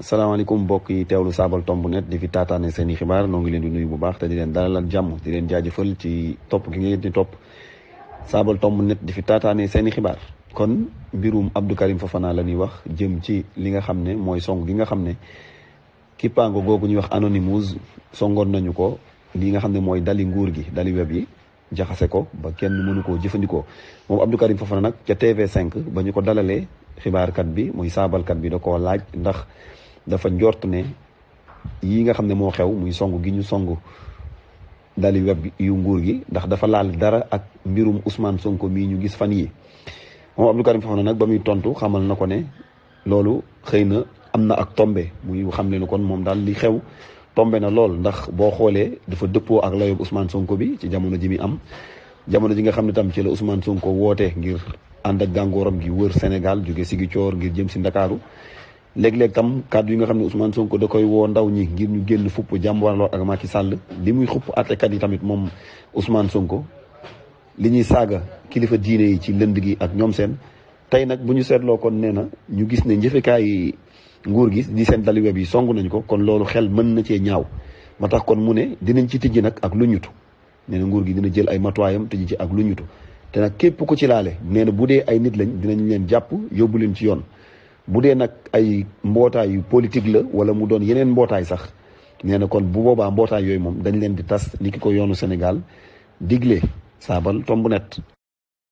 salaamaaleykum mbokk yi teewlu Saabal Tomb net di fi taataane seen i xibaar noo ngi leen di nuyu bu baax te di leen dalal jàmm di leen jaajëfal ci topp gi ngeen di topp Saabal Tomb net di fi taataane seen i xibaar. kon mbirum Abdou Karim Fofana la ñuy wax jëm ci li nga xam ne mooy song gi nga xam ne kippaango googu ñuy wax Anonymous songoon nañu ko li nga xam ne mooy dali nguur gi dali web yi jaxase ko ba kenn mënu koo jëfandikoo moom Abdou Karim Fofana nag ca TV5 ba ñu ko dalalee xibaarkat bi muy saabalkat bi da koo laaj ndax dafa njort ne yi nga xam ne moo xew muy song gi ñu song dali web yu nguur gi ndax dafa laal dara ak mbirum Ousmane Sonko mii ñu gis fan yi moom Abdou Karim Fofana nag ba muy tontu xamal na ko ne loolu xëy na am na ak tombe muy xam leen kon moom daal li xew tombe na lool ndax boo xoolee dafa dëppoo ak layob Ousmane Sonko bi ci jamono ji mi am jamono ji nga xam ne tam ci la Ousmane Sonko woote ngir ànd ak gàngooram gi wër Sénégal jóge Ziguinchor ngir jëm si Ndakaaru léeg-léeg tam kàddu yi nga xam ne Ousmane Sonko da koy woo ndaw ñi ngir ñu génn fupp jàmbaarloo ak Macky Sall li muy xupp àttekat yi tamit moom Ousmane Sonko li ñuy saaga kilifa diine yi ci lënd gi ak ñoom seen tey nag bu ñu seetloo kon nee na ñu gis ne njëfekaay yi nguur gi di seen dali web yi song nañ ko kon loolu xel mën na cee ñaaw ma tax kon mu ne dinañ ci tijji nag ak lu ñutu nee na nguur gi dina jël ay matuwaayam tijji ci ak lu ñutu te nag képp ku ci laale nee na bu dee ay nit lañ dinañ leen jàpp yóbbu leen ci yoon bu dee nag ay mbootaay yu politique la wala mu doon yeneen mbootaay sax nee na kon bu boobaa mbootaay yooyu moom dañ leen di tas ni ki ko yoonu Sénégal digle Saabal Tomb net